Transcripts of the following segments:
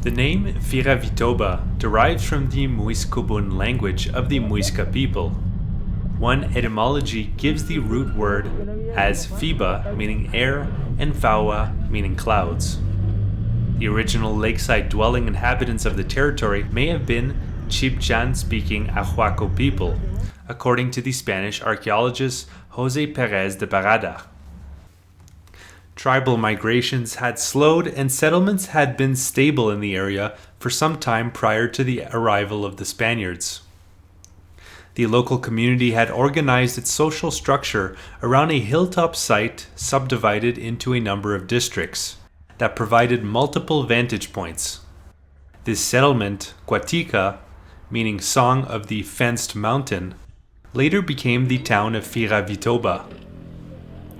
The name Firavitoba derives from the Muiscobun language of the Muisca people. One etymology gives the root word as Fiba, meaning air, and Fawa, meaning clouds. The original lakeside dwelling inhabitants of the territory may have been Chibchan-speaking Ahuaco people, according to the Spanish archaeologist José Pérez de Parada. Tribal migrations had slowed and settlements had been stable in the area for some time prior to the arrival of the Spaniards. The local community had organized its social structure around a hilltop site subdivided into a number of districts that provided multiple vantage points. This settlement, Guatica, meaning Song of the Fenced Mountain, later became the town of Firavitoba.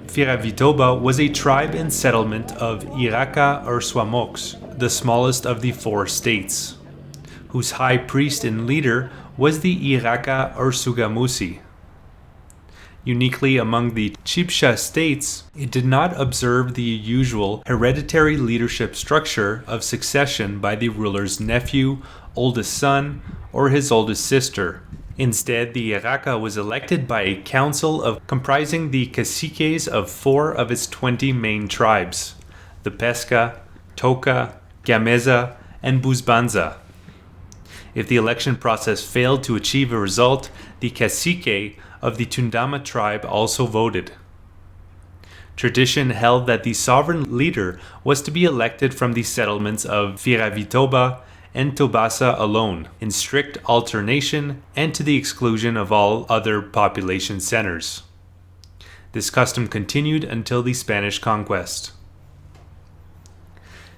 Firavitoba was a tribe and settlement of Iraca or Swamox, the smallest of the 4 states, whose high priest and leader was the Iraca or Sugamusi. Uniquely among the Chibcha states, it did not observe the usual hereditary leadership structure of succession by the ruler's nephew, oldest son, or his oldest sister. Instead, the Iraca was elected by a council comprising the caciques of 4 of its 20 main tribes, the Pesca, Toca, Gameza, and Buzbanza. If the election process failed to achieve a result, the cacique of the Tundama tribe also voted. Tradition held that the sovereign leader was to be elected from the settlements of Firavitoba and Tobasa alone, in strict alternation and to the exclusion of all other population centers. This custom continued until the Spanish conquest.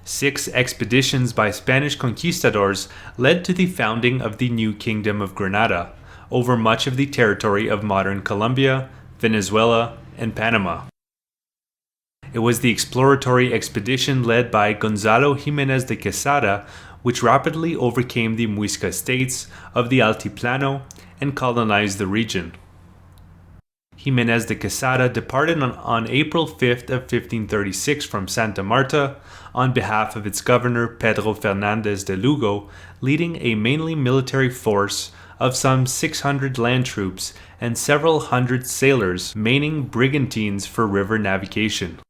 6 expeditions by Spanish conquistadors led to the founding of the new Kingdom of Granada over much of the territory of modern Colombia, Venezuela, and Panama. It was the exploratory expedition led by Gonzalo Jimenez de Quesada which rapidly overcame the Muisca states of the Altiplano and colonized the region. Jimenez de Quesada departed on April 5th of 1536 from Santa Marta on behalf of its governor Pedro Fernandez de Lugo, leading a mainly military force of some 600 land troops and several hundred sailors manning brigantines for river navigation.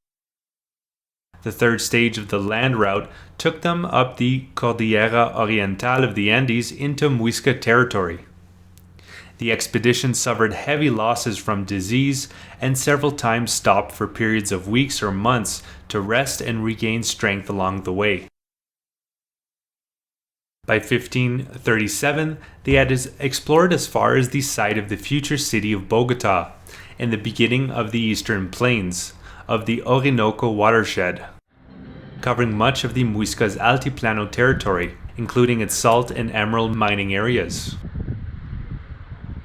The third stage of the land route took them up the Cordillera Oriental of the Andes into Muisca territory. The expedition suffered heavy losses from disease and several times stopped for periods of weeks or months to rest and regain strength along the way. By 1537, they had explored as far as the site of the future city of Bogotá and the beginning of the eastern plains of the Orinoco watershed, covering much of the Muisca's Altiplano territory, including its salt and emerald mining areas.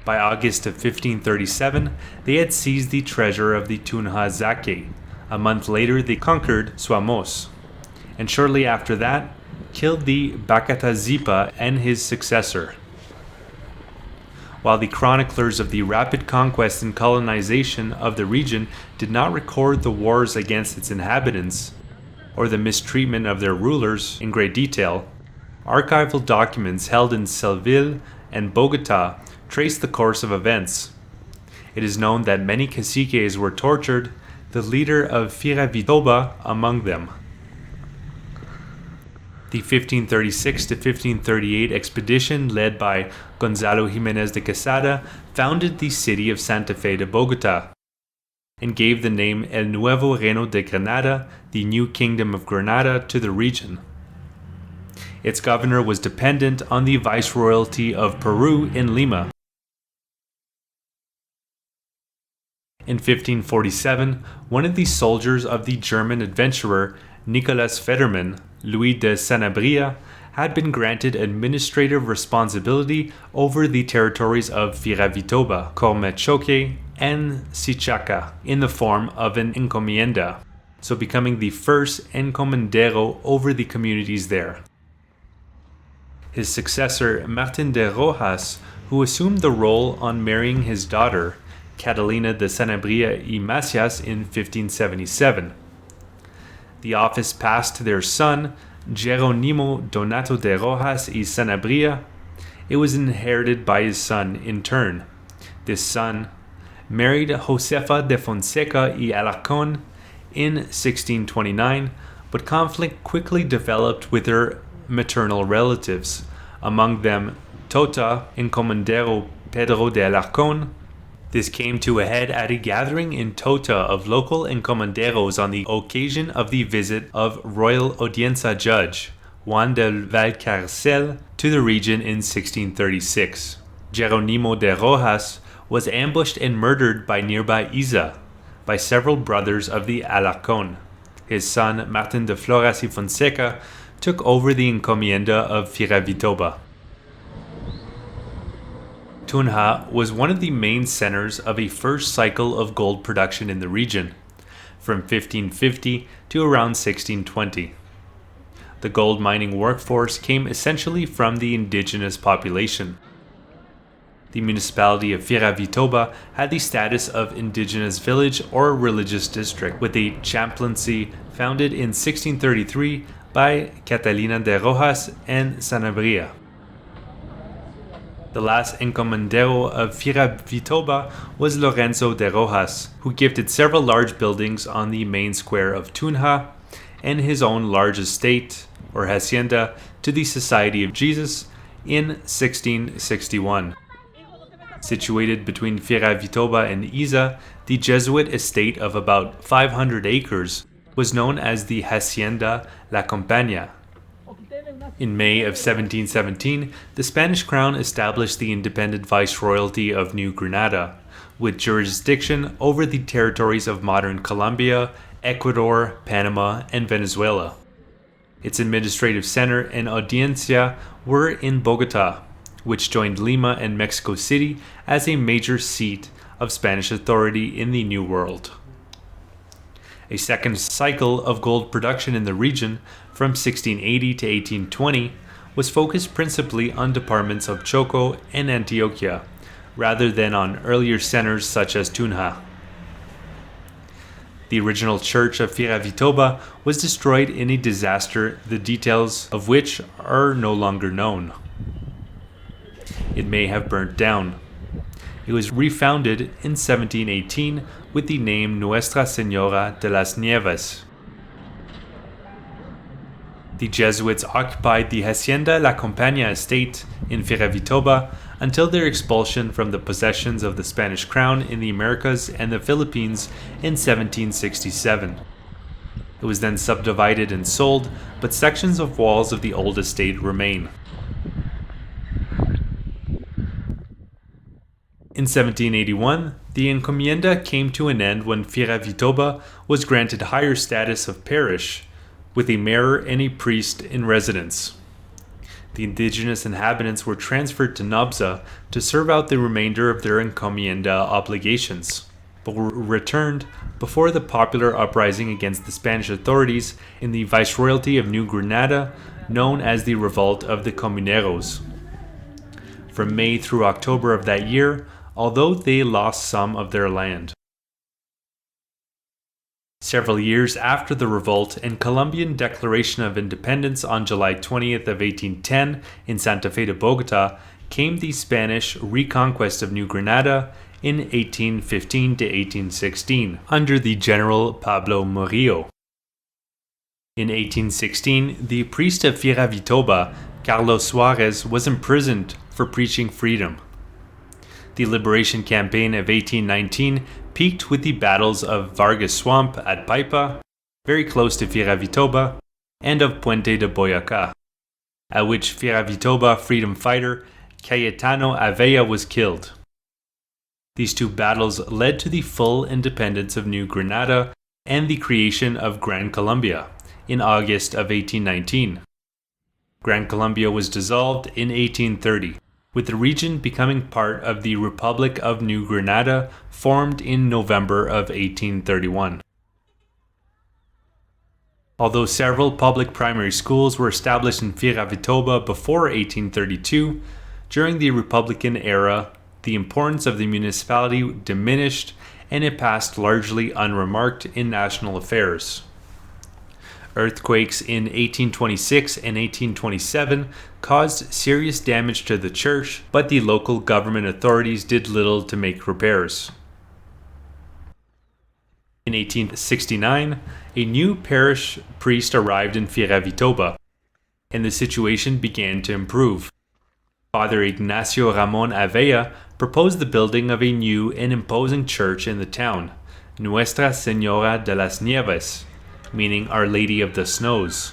By August of 1537, they had seized the treasure of the Tunja Zaque. A month later, they conquered Suamos, and shortly after that, killed the Bacatazipa and his successor. While the chroniclers of the rapid conquest and colonization of the region did not record the wars against its inhabitants, or the mistreatment of their rulers in great detail, archival documents held in Seville and Bogotá trace the course of events. It is known that many caciques were tortured, the leader of Firavitoba among them. The 1536 to 1538 expedition led by Gonzalo Jimenez de Quesada founded the city of Santa Fe de Bogotá and gave the name El Nuevo Reino de Granada, the New Kingdom of Granada, to the region. Its governor was dependent on the Viceroyalty of Peru in Lima. In 1547, one of the soldiers of the German adventurer Nicolas Federmann, Louis de Sanabria, had been granted administrative responsibility over the territories of Firavitoba, Cormechoque, and Sichaca in the form of an encomienda, so becoming the first encomendero over the communities there. His successor, Martin de Rojas, who assumed the role on marrying his daughter, Catalina de Sanabria y Macias, in 1577. The office passed to their son, Jeronimo Donato de Rojas y Sanabria, it was inherited by his son in turn. This son married Josefa de Fonseca y Alarcón in 1629, but conflict quickly developed with her maternal relatives, among them Tota Encomendero Pedro de Alarcón. This came to a head at a gathering in Tota of local encomenderos on the occasion of the visit of Royal Audiencia Judge Juan del Valcarcel to the region in 1636. Jeronimo de Rojas was ambushed and murdered by nearby Iza by several brothers of the Alarcón. His son Martin de Flores y Fonseca took over the encomienda of Firavitoba. Tunja was one of the main centers of a first cycle of gold production in the region, from 1550 to around 1620. The gold mining workforce came essentially from the indigenous population. The municipality of Firavitoba had the status of indigenous village or religious district, with a chaplaincy founded in 1633 by Catalina de Rojas and Sanabria. The last encomendero of Firavitoba was Lorenzo de Rojas, who gifted several large buildings on the main square of Tunja and his own large estate, or hacienda, to the Society of Jesus in 1661. Situated between Firavitoba and Iza, the Jesuit estate of about 500 acres was known as the Hacienda La Compañía. In May of 1717, the Spanish crown established the independent viceroyalty of New Granada, with jurisdiction over the territories of modern Colombia, Ecuador, Panama, and Venezuela. Its administrative center and audiencia were in Bogotá, which joined Lima and Mexico City as a major seat of Spanish authority in the New World. A second cycle of gold production in the region, from 1680 to 1820, was focused principally on departments of Choco and Antioquia, rather than on earlier centers such as Tunja. The original church of Firavitoba was destroyed in a disaster, the details of which are no longer known. It may have burnt down. It was refounded in 1718 with the name Nuestra Señora de las Nieves. The Jesuits occupied the Hacienda La Compañía estate in Firavitoba until their expulsion from the possessions of the Spanish crown in the Americas and the Philippines in 1767. It was then subdivided and sold, but sections of walls of the old estate remain. In 1781, the encomienda came to an end when Firavitoba was granted higher status of parish, with a mayor and a priest in residence. The indigenous inhabitants were transferred to Nabza to serve out the remainder of their encomienda obligations, but were returned before the popular uprising against the Spanish authorities in the Viceroyalty of New Granada, known as the Revolt of the Comuneros. From May through October of that year, although they lost some of their land. Several years after the revolt and Colombian Declaration of Independence on July 20th of 1810 in Santa Fe de Bogotá, came the Spanish reconquest of New Granada in 1815 to 1816 under the General Pablo Murillo. In 1816, the priest of Firavitoba, Carlos Suarez, was imprisoned for preaching freedom. The liberation campaign of 1819 peaked with the battles of Vargas Swamp at Paipa, very close to Firavitoba, and of Puente de Boyaca, at which Firavitoba freedom fighter Cayetano Avella was killed. These two battles led to the full independence of New Granada and the creation of Gran Colombia in August of 1819. Gran Colombia was dissolved in 1830. With the region becoming part of the Republic of New Granada, formed in November of 1831. Although several public primary schools were established in Firavitoba before 1832, during the Republican era, the importance of the municipality diminished and it passed largely unremarked in national affairs. Earthquakes in 1826 and 1827 caused serious damage to the church, but the local government authorities did little to make repairs. In 1869, a new parish priest arrived in Firavitoba, and the situation began to improve. Father Ignacio Ramon Avella proposed the building of a new and imposing church in the town, Nuestra Señora de las Nieves, meaning Our Lady of the Snows.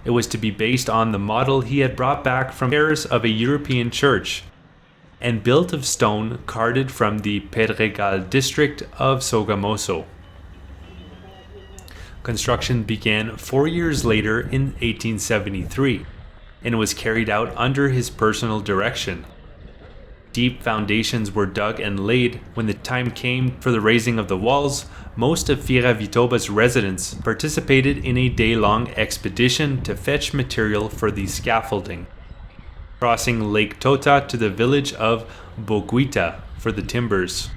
It was to be based on the model he had brought back from Paris of a European church, and built of stone carted from the Pedregal district of Sogamoso. Construction began 4 years later in 1873, and was carried out under his personal direction. Deep foundations were dug and laid. When the time came for the raising of the walls, most of Firavitoba's residents participated in a day-long expedition to fetch material for the scaffolding, crossing Lake Tota to the village of Boyaca for the timbers.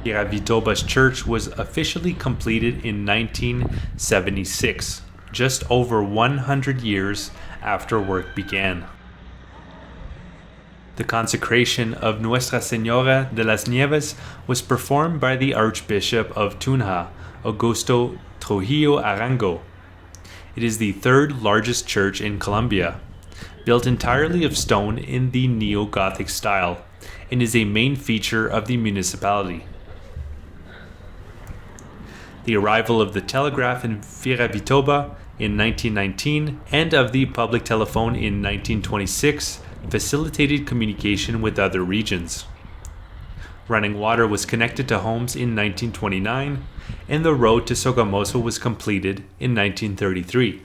Firavitoba's church was officially completed in 1976, just over 100 years after work began. The consecration of Nuestra Señora de las Nieves was performed by the Archbishop of Tunja, Augusto Trujillo Arango. It is the third largest church in Colombia, built entirely of stone in the neo-Gothic style, and is a main feature of the municipality. The arrival of the telegraph in Firavitoba in 1919 and of the public telephone in 1926 facilitated communication with other regions. Running water was connected to homes in 1929, and the road to Sogamoso was completed in 1933.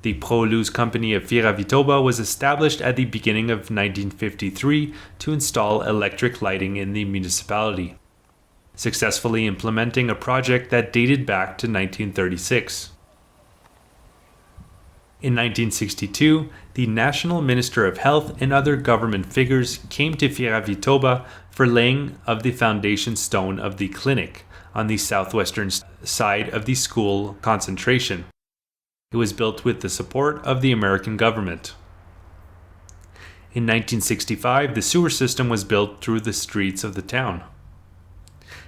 The Pro-Luz Company of Firavitoba was established at the beginning of 1953 to install electric lighting in the municipality, successfully implementing a project that dated back to 1936. In 1962, the National Minister of Health and other government figures came to Firavitoba for laying of the foundation stone of the clinic on the southwestern side of the school concentration. It was built with the support of the American government. In 1965, the sewer system was built through the streets of the town.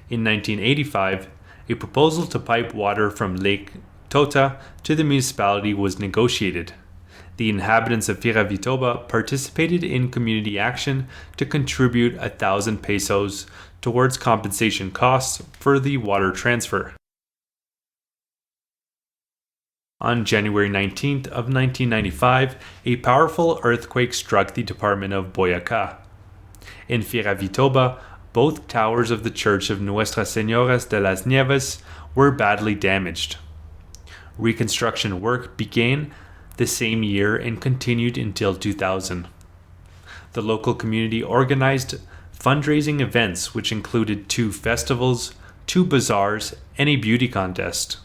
In 1985, a proposal to pipe water from Lake Tota to the municipality was negotiated. The inhabitants of Firavitoba participated in community action to contribute 1,000 pesos towards compensation costs for the water transfer. On January 19th of 1995, a powerful earthquake struck the department of Boyaca. In Firavitoba, both towers of the Church of Nuestra Señora de las Nieves were badly damaged. Reconstruction work began the same year and continued until 2000. The local community organized fundraising events which included 2 festivals, 2 bazaars, and a beauty contest.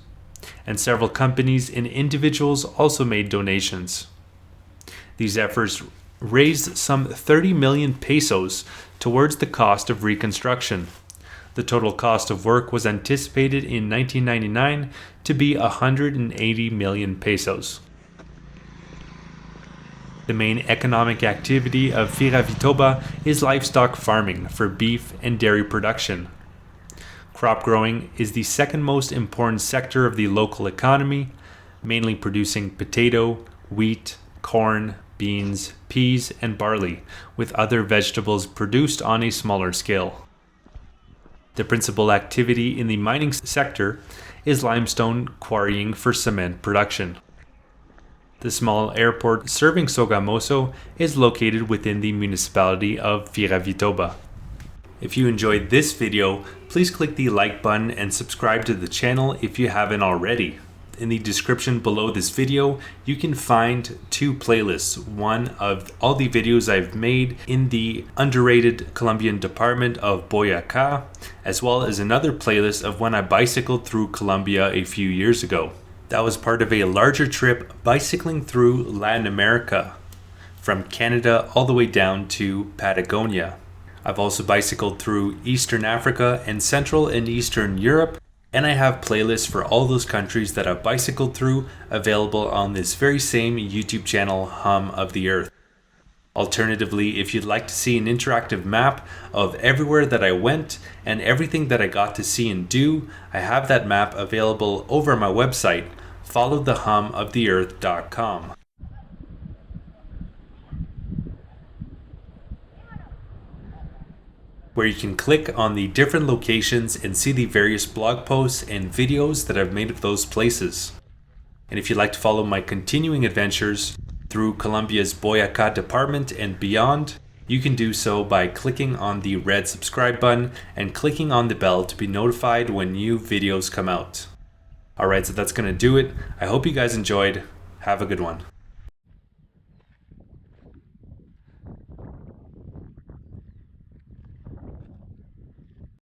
And several companies and individuals also made donations. These efforts raised some 30 million pesos towards the cost of reconstruction. The total cost of work was anticipated in 1999 to be 180 million pesos. The main economic activity of Firavitoba is livestock farming for beef and dairy production. Crop growing is the second most important sector of the local economy, mainly producing potato, wheat, corn, beans, peas, and barley, with other vegetables produced on a smaller scale. The principal activity in the mining sector is limestone quarrying for cement production. The small airport serving Sogamoso is located within the municipality of Firavitoba. If you enjoyed this video, please click the like button and subscribe to the channel if you haven't already. In the description below this video, you can find 2 playlists. One of all the videos I've made in the underrated Colombian department of Boyacá, as well as another playlist of when I bicycled through Colombia a few years ago. That was part of a larger trip bicycling through Latin America, from Canada all the way down to Patagonia. I've also bicycled through Eastern Africa and Central and Eastern Europe, And I have playlists for all those countries that I've bicycled through available on this very same YouTube channel, Hum of the Earth. Alternatively, if you'd like to see an interactive map of everywhere that I went and everything that I got to see and do, I have that map available over my website, followthehumoftheearth.com. Where you can click on the different locations and see the various blog posts and videos that I've made of those places. And if you'd like to follow my continuing adventures through Colombia's Boyacá department and beyond, you can do so by clicking on the red subscribe button and clicking on the bell to be notified when new videos come out. Alright, so that's going to do it. I hope you guys enjoyed. Have a good one.